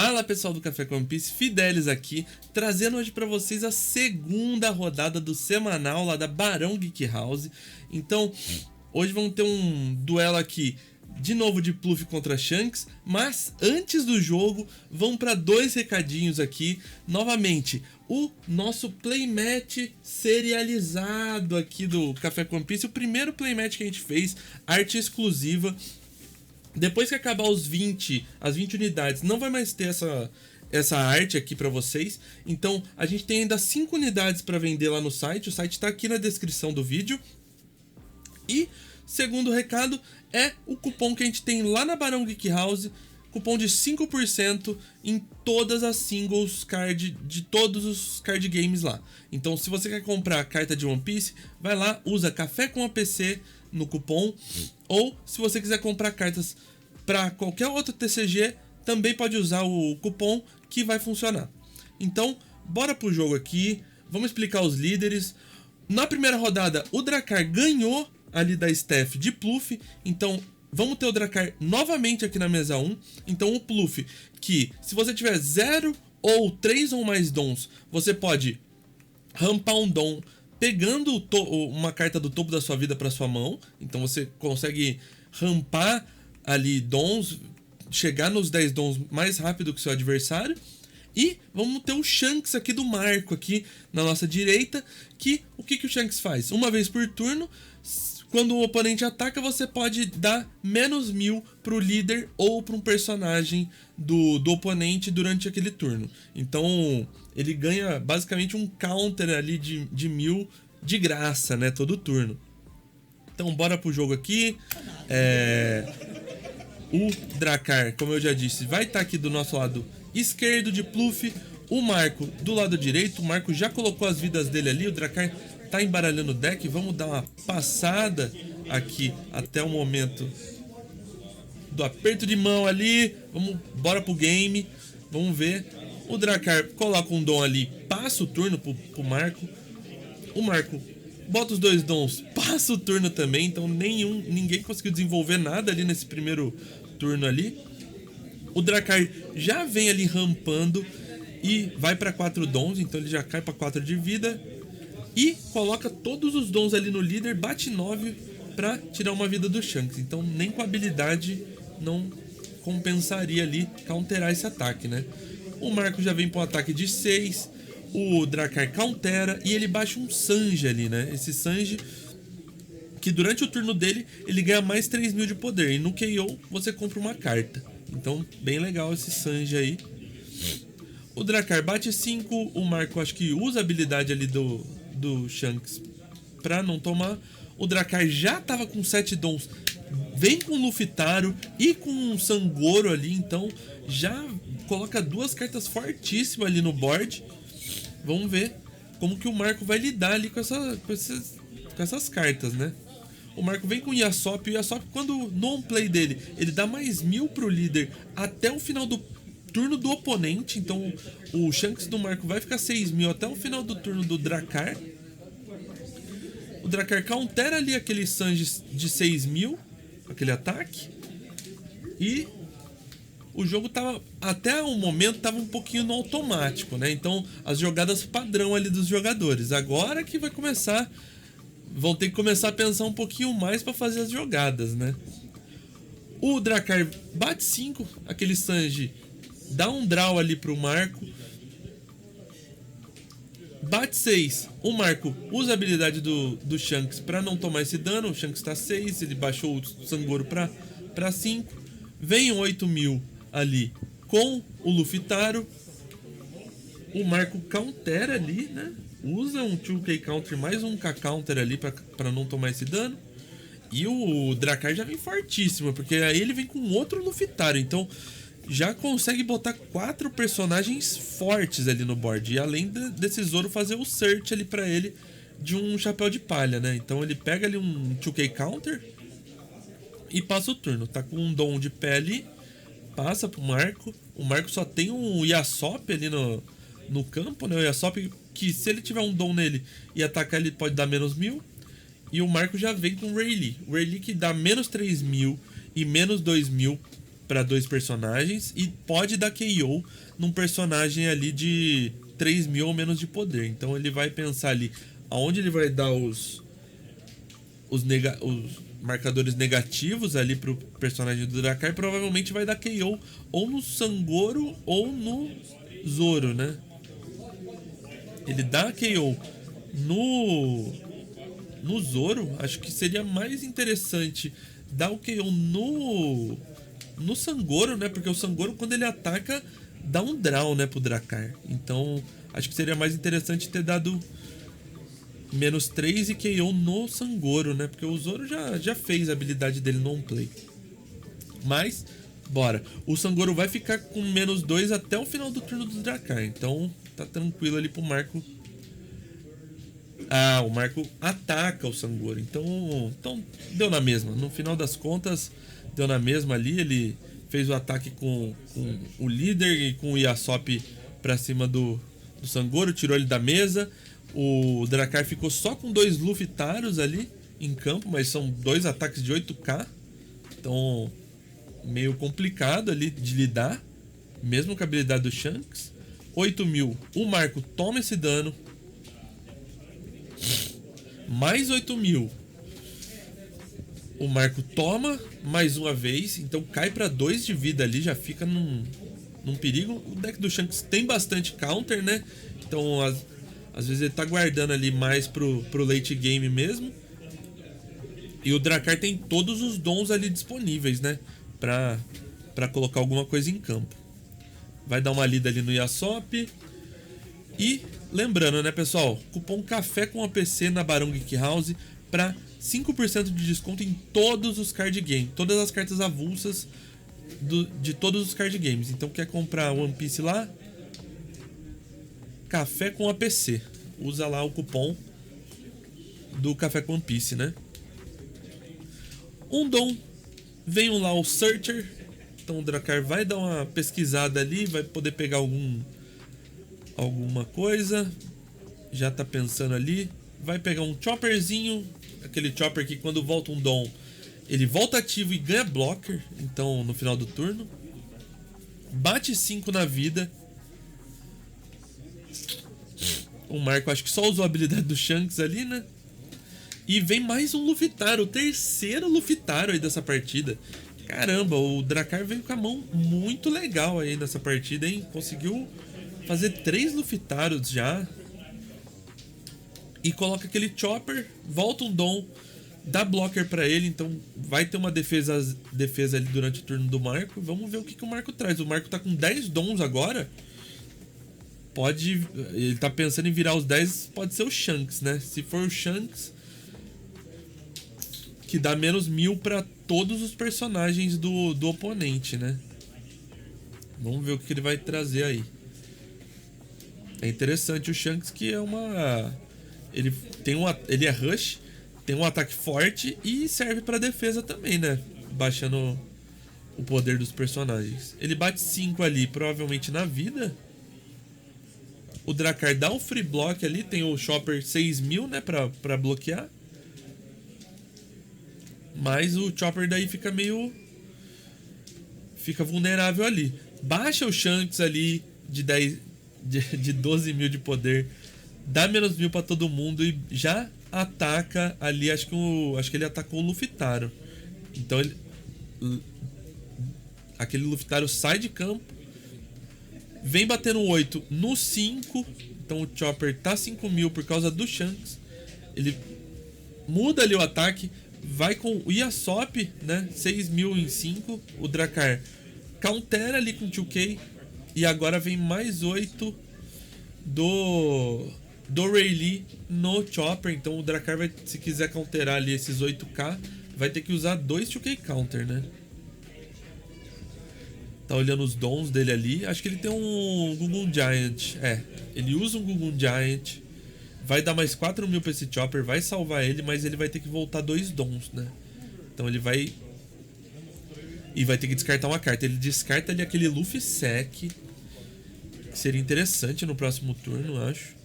Fala pessoal do Café com One Piece, Fidelis aqui, trazendo hoje pra vocês a segunda rodada do semanal lá da Barão Geek House. Então, hoje vamos ter um duelo aqui, de novo de Pluffy contra Shanks, mas antes do jogo, vamos para dois recadinhos aqui. Novamente, o nosso playmatch serializado aqui do Café com One Piece, o primeiro playmatch que a gente fez, arte exclusiva. Depois que acabar as 20 unidades, não vai mais ter essa arte aqui para vocês. Então, a gente tem ainda 5 unidades para vender lá no site. O site está aqui na descrição do vídeo. E, segundo recado, é o cupom que a gente tem lá na Barão Geek House. Cupom de 5% em todas as singles card de todos os card games lá. Então, se você quer comprar carta de One Piece, vai lá, usa Café com APC no cupom. Ou, se você quiser comprar cartas para qualquer outro TCG, também pode usar o cupom que vai funcionar. Então, bora pro jogo aqui. Vamos explicar os líderes. Na primeira rodada, o Drakkar ganhou ali da Steph de Pluffy. Então, vamos ter o Drakkar novamente aqui na mesa 1. Então, o Pluffy, que se você tiver 0 ou 3 ou mais dons, você pode rampar um dom pegando uma carta do topo da sua vida para sua mão. Então, você consegue rampar ali dons, chegar nos 10 dons mais rápido que o seu adversário. E vamos ter o Shanks aqui do Marco aqui na nossa direita, que o que o Shanks faz? Uma vez por turno, quando o oponente ataca, você pode dar menos 1000 pro líder ou para um personagem do oponente durante aquele turno. Então ele ganha basicamente um counter ali de 1000 de graça, né, todo turno. Então bora pro jogo aqui. O Drakkar, como eu já disse, vai estar aqui do nosso lado esquerdo de Pluffy. O Marco do lado direito. O Marco já colocou as vidas dele ali. O Drakkar tá embaralhando o deck. Vamos dar uma passada aqui até o momento do aperto de mão ali. Bora pro game. Vamos ver. O Drakkar coloca um dom ali, passa o turno pro Marco. O Marco bota os 2 dons, passa o turno também. Então ninguém conseguiu desenvolver nada ali nesse primeiro turno ali. O Drakkar já vem ali rampando e vai para 4 dons. Então ele já cai para 4 de vida. E coloca todos os dons ali no líder, bate 9 para tirar uma vida do Shanks. Então nem com habilidade não compensaria ali counterar esse ataque, né? O Marco já vem para um ataque de 6. O Drakkar countera e ele baixa um Sanji ali, né? Esse Sanji que durante o turno dele ele ganha mais 3000 de poder. E no KO você compra uma carta. Então bem legal esse Sanji aí. O Drakkar bate 5. O Marco acho que usa a habilidade ali do Shanks pra não tomar. O Drakkar já tava com 7 dons. Vem com o Luffy-Taro e com um Sangoro ali. Então já coloca 2 cartas fortíssimas ali no board. Vamos ver como que o Marco vai lidar ali com essas cartas, né? O Marco vem com o Yasop. O Yasop, quando no on-play dele, ele dá mais 1000 pro líder até o final do turno do oponente. Então o Shanks do Marco vai ficar 6000 até o final do turno do Drakkar. O Drakkar countera ali aquele Sanji de 6000, aquele ataque. E o jogo tava, até o momento, tava um pouquinho no automático, né? Então, as jogadas padrão ali dos jogadores. Agora que vai começar, vão ter que começar a pensar um pouquinho mais para fazer as jogadas, né? O Drakkar bate 5, aquele Sanji dá um draw ali pro Marco. Bate 6, o Marco usa a habilidade do Shanks para não tomar esse dano. O Shanks tá 6, ele baixou o Sangoro pra 5. Vem 8000 ali com o Luffy-Taro. O Marco countera ali, né? Usa um 2K counter, mais um K counter ali pra não tomar esse dano. E o Drakkar já vem fortíssimo, porque aí ele vem com outro Luffy-Taro. Então já consegue botar 4 personagens fortes ali no board. E além desse Zoro fazer o search ali pra ele de um chapéu de palha, né? Então ele pega ali um 2K counter e passa o turno. Tá com um dom de pé ali, passa pro Marco. O Marco só tem um Yasop ali no campo, né? O Yasop que se ele tiver um dom nele e atacar, ele pode dar menos 1000. E o Marco já vem com o Rayleigh. O Rayleigh que dá menos 3000 e menos 2000 para 2 personagens e pode dar KO num personagem ali de 3.000 ou menos de poder. Então ele vai pensar ali aonde ele vai dar os marcadores negativos ali pro personagem do Drakkar. Provavelmente vai dar KO ou no Sangoro ou no Zoro, né? Ele dá KO no Zoro, acho que seria mais interessante dar o KO no Sangoro, né? Porque o Sangoro, quando ele ataca, dá um draw, né, pro Drakkar. Então, acho que seria mais interessante ter dado -3 e KO no Sangoro, né? Porque o Zoro já fez a habilidade dele no on-play. Mas, bora. O Sangoro vai ficar com -2 até o final do turno do Drakkar. Então, tá tranquilo ali pro Marco. Ah, o Marco ataca o Sangoro. Então deu na mesma. No final das contas, deu na mesma ali. Ele fez o ataque com o líder e com o Yasop pra cima do Sangoro. Tirou ele da mesa. O Drakkar ficou só com 2 Luffy Taros ali em campo. Mas são 2 ataques de 8k. Então, meio complicado ali de lidar. Mesmo com a habilidade do Shanks. 8.000. O Marco toma esse dano. Mais 8.000. O Marco toma mais uma vez. Então cai pra 2 de vida ali. Já fica num perigo. O deck do Shanks tem bastante counter, né? Então às vezes ele tá guardando ali mais pro late game mesmo. E o Drakkar tem todos os dons ali disponíveis, né? Pra colocar alguma coisa em campo. Vai dar uma lida ali no Yasop. E lembrando, né, pessoal, cupom Café com APC na Barão Geek House para 5% de desconto em todos os card games, todas as cartas avulsas de todos os card games. Então quer comprar One Piece lá? Café com APC. Usa lá o cupom do Café com One Piece, né? Um dom, vem lá o Searcher. Então o Drakkar vai dar uma pesquisada ali, vai poder pegar alguma coisa. Já tá pensando ali. Vai pegar um chopperzinho. Aquele chopper que quando volta um dom, ele volta ativo e ganha blocker. Então no final do turno. Bate 5 na vida. O Marco acho que só usou a habilidade do Shanks ali, né? E vem mais um Luffy Taro. O terceiro Luffy Taro aí dessa partida. Caramba, o Drakkar veio com a mão muito legal aí nessa partida, hein? Conseguiu fazer 3 Luffy Taros já. E coloca aquele chopper, volta um dom, dá blocker pra ele, então vai ter uma defesa ali durante o turno do Marco. Vamos ver o que o Marco traz. O Marco tá com 10 dons agora. Ele tá pensando em virar os 10, pode ser o Shanks, né? Se for o Shanks, que dá -1000 pra todos os personagens do oponente, né? Vamos ver o que ele vai trazer aí. É interessante o Shanks, que é uma... Ele é rush, tem um ataque forte e serve pra defesa também, né? Baixando o poder dos personagens. Ele bate 5 ali, provavelmente na vida. O Drakkar dá um free block ali, tem o Chopper 6.000, né? Pra bloquear. Mas o Chopper daí fica meio... Fica vulnerável ali. Baixa o Shanks ali de 12.000 de poder. Dá -1000 pra todo mundo e já ataca ali. Acho que ele atacou o Luffy Taro. Então aquele Luffy Taro sai de campo. Vem batendo 8 no 5. Então o Chopper tá 5.000 por causa do Shanks. Ele muda ali o ataque. Vai com o Yasop, né? 6.000 em 5. O Drakkar countera ali com 2K. E agora vem mais 8 do Rayleigh no Chopper. Então o Drakkar vai, se quiser counterar ali esses 8k, vai ter que usar 2 2K counter, né? Tá olhando os dons dele ali. Acho que ele tem um Gungun Giant. Ele usa um Gungun Giant. Vai dar mais 4.000 pra esse Chopper. Vai salvar ele, mas ele vai ter que voltar 2 dons, né? Então ele vai... E vai ter que descartar uma carta. Ele descarta ali aquele Luffy Sec, que seria interessante no próximo turno, acho.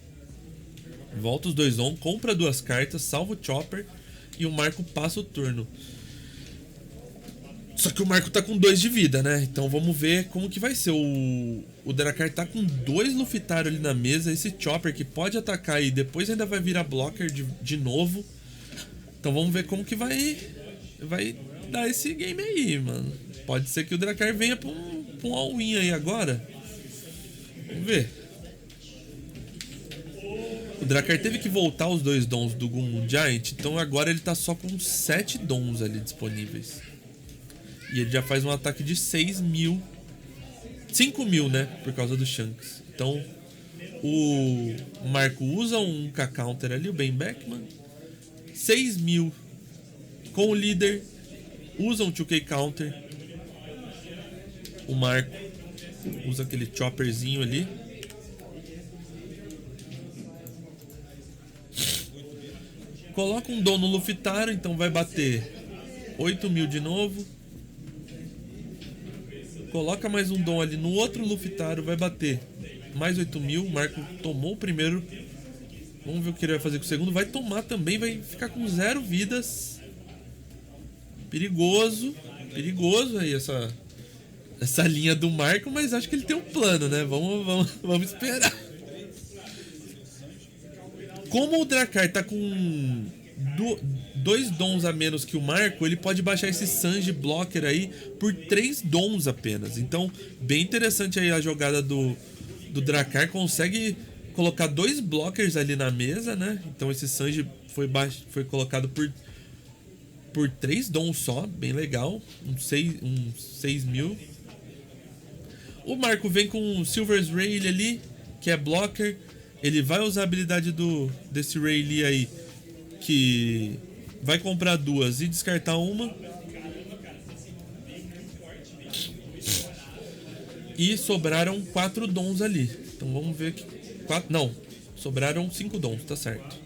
Volta os 2 dons, compra 2 cartas, salva o Chopper e o Marco passa o turno. Só que o Marco tá com 2 de vida, né? Então vamos ver como que vai ser. O Drakkar tá com 2 Lufitário ali na mesa. Esse Chopper que pode atacar e depois ainda vai virar blocker de novo. Então vamos ver como que vai dar esse game aí, mano. Pode ser que o Drakkar venha pra um all-in aí agora. Vamos ver. O Drakkar teve que voltar os 2 dons do Gunmoon Giant. Então agora ele tá só com 7 dons ali disponíveis. E ele já faz um ataque de 6.000. 5.000, né? Por causa do Shanks. Então, o Marco usa um K-Counter ali, o Ben Beckman. 6.000 com o líder. Usa um 2K Counter. O Marco usa aquele chopperzinho ali. Coloca um dom no Lufitário, então vai bater 8.000 de novo. Coloca mais um dom ali no outro Lufitário, vai bater mais 8.000. O Marco tomou o primeiro. Vamos ver o que ele vai fazer com o segundo. Vai tomar também, vai ficar com 0 vidas. Perigoso. Perigoso aí essa linha do Marco, mas acho que ele tem um plano, né? Vamos esperar. Como o Drakkar tá com 2 dons a menos que o Marco, ele pode baixar esse Sanji Blocker aí por 3 dons apenas. Então, bem interessante aí a jogada do Drakkar. Consegue colocar 2 blockers ali na mesa, né? Então esse Sanji foi colocado por 3 dons só, bem legal. 6.000. O Marco vem com um Silver's Rail ali, que é blocker. Ele vai usar a habilidade desse Rayleigh aí, que vai comprar 2 e descartar uma. E sobraram 4 dons ali. Então vamos ver que... sobraram 5 dons, tá certo.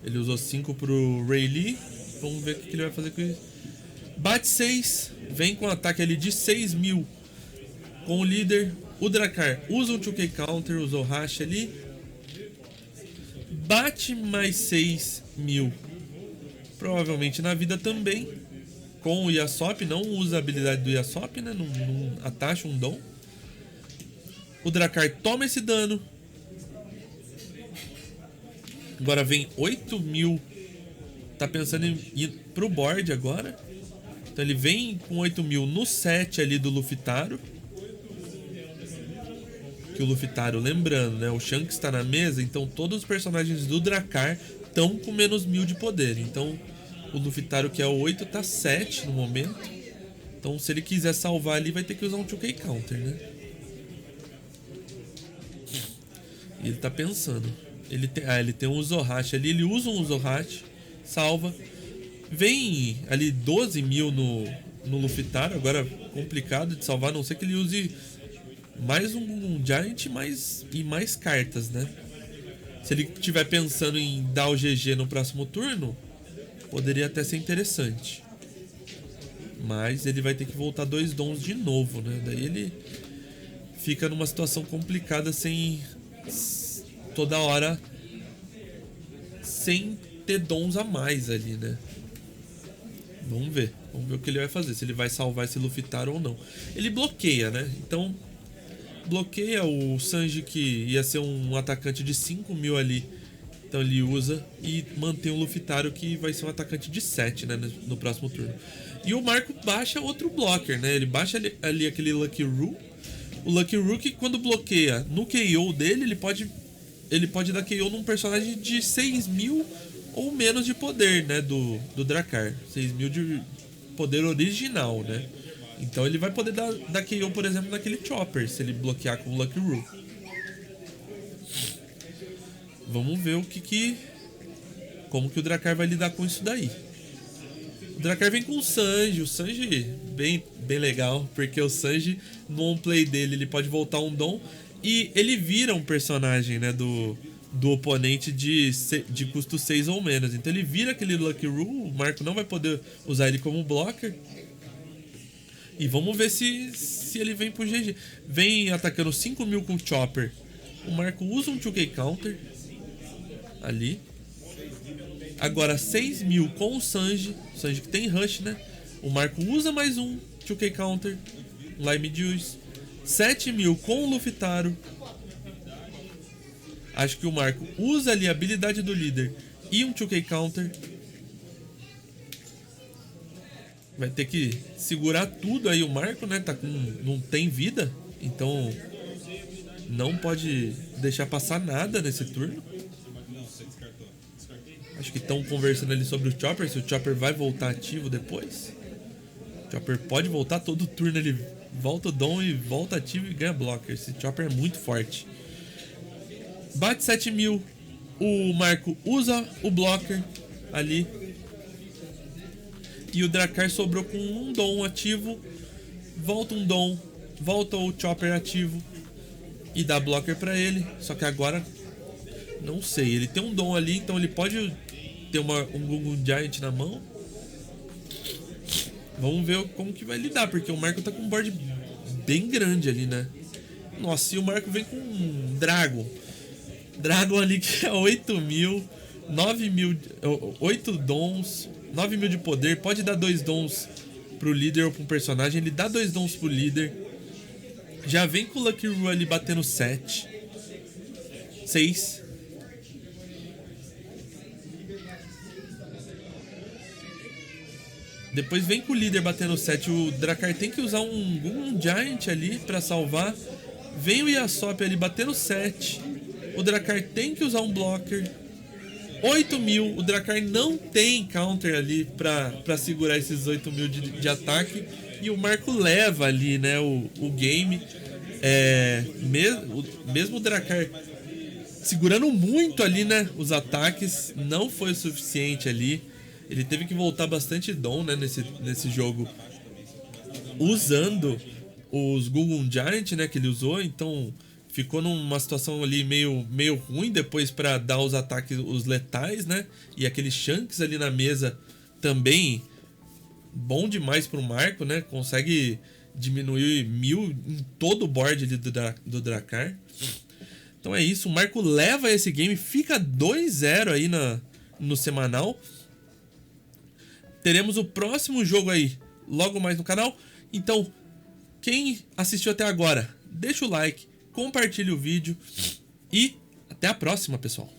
Ele usou 5 pro Rayleigh. Vamos ver o que ele vai fazer com isso. Bate 6, vem com um ataque ali de 6.000 com o líder. O Drakkar usa um 2K Counter, usou Hash ali. Bate mais 6.000. Provavelmente na vida também. Com o Yasop, não usa a habilidade do Yasop, né? Não atacha um dom. O Drakkar toma esse dano. Agora vem 8.000. Tá pensando em ir pro board agora. Então ele vem com 8.000 no set ali do Lufitário. Que o Lufitário, lembrando, né? O Shanks está na mesa, então todos os personagens do Drakkar estão com menos 1.000 de poder. Então o Lufitário, que é o 8, tá 7 no momento. Então se ele quiser salvar ali, vai ter que usar um 2K Counter, né? E ele tá pensando. Ele tem um Zohachi ali, ele usa um Zohachi, salva. Vem ali 12.000 no Lufitário, agora complicado de salvar, a não ser que ele use mais um Giant e mais cartas, né? Se ele estiver pensando em dar o GG no próximo turno, poderia até ser interessante. Mas ele vai ter que voltar 2 dons de novo, né? Daí ele fica numa situação complicada sem... toda hora sem ter dons a mais ali, né? Vamos ver o que ele vai fazer, se ele vai salvar esse Lufitário ou não. Ele bloqueia, né? Então bloqueia o Sanji, que ia ser um atacante de 5.000 ali. Então ele usa e mantém o Lufitário, que vai ser um atacante de 7, né, no próximo turno. E o Marco baixa outro blocker, né? Ele baixa ali aquele Lucky Roo. O Lucky Roo, que quando bloqueia no KO dele, ele pode dar KO num personagem de 6.000 ou menos de poder, né, do Drakkar. 6.000 de poder original, né? Então ele vai poder dar KO, por exemplo, naquele Chopper, se ele bloquear com o Lucky Roo. Vamos ver como que o Drakkar vai lidar com isso daí. O Drakkar vem com o Sanji bem legal, porque o Sanji, no on-play dele, ele pode voltar um dom e ele vira um personagem, né, do oponente de custo 6 ou menos. Então ele vira aquele Lucky Roo, o Marco não vai poder usar ele como blocker. E vamos ver se ele vem pro GG. Vem atacando 5.000 com o Chopper. O Marco usa um 2K Counter ali. Agora 6.000 com o Sanji. O Sanji que tem Rush, né? O Marco usa mais um 2K Counter, Lime Juice. 7.000 com o Luftaro. Acho que o Marco usa ali a habilidade do líder e um 2K Counter. Vai ter que segurar tudo aí o Marco, né? Tá com, não tem vida, então não pode deixar passar nada nesse turno. Acho que estão conversando ali sobre o Chopper, se o Chopper vai voltar ativo depois. O Chopper pode voltar todo turno, ele volta o Dom e volta ativo e ganha blocker. Esse Chopper é muito forte. Bate 7.000, o Marco usa o blocker ali. E o Drakkar sobrou com um Dom ativo. Volta um Dom, volta o Chopper ativo e dá blocker pra ele. Só que agora, não sei, ele tem um Dom ali, então ele pode ter um Gungun Giant na mão. Vamos ver como que vai lidar, porque o Marco tá com um board bem grande ali, né? Nossa, e o Marco vem com um Dragon. Dragon ali que é 8.000, 9.000, 8 dons, 9.000 de poder. Pode dar 2 dons pro líder ou pro personagem. Ele dá 2 dons pro líder. Já vem com o Lucky Roo ali batendo 7. 6. Depois vem com o líder batendo 7. O Drakkar tem que usar um Giant ali pra salvar. Vem o Yasop ali batendo 7. O Drakkar tem que usar um blocker. 8.000. O Drakkar não tem counter ali pra segurar esses 8.000 de ataque. E o Marco leva ali, né, o game. Mesmo o Drakkar segurando muito ali, né, os ataques, não foi o suficiente ali. Ele teve que voltar bastante Dom, né, nesse jogo, usando os Gungun Giant, né, que ele usou. Então ficou numa situação ali meio ruim depois para dar os ataques, os letais, né? E aquele Shanks ali na mesa também bom demais pro Marco, né? Consegue diminuir 1.000 em todo o board ali do Drakkar. Então é isso, o Marco leva esse game, fica 2-0 aí no semanal. Teremos o próximo jogo aí logo mais no canal. Então, quem assistiu até agora, deixa o like, compartilhe o vídeo e até a próxima, pessoal.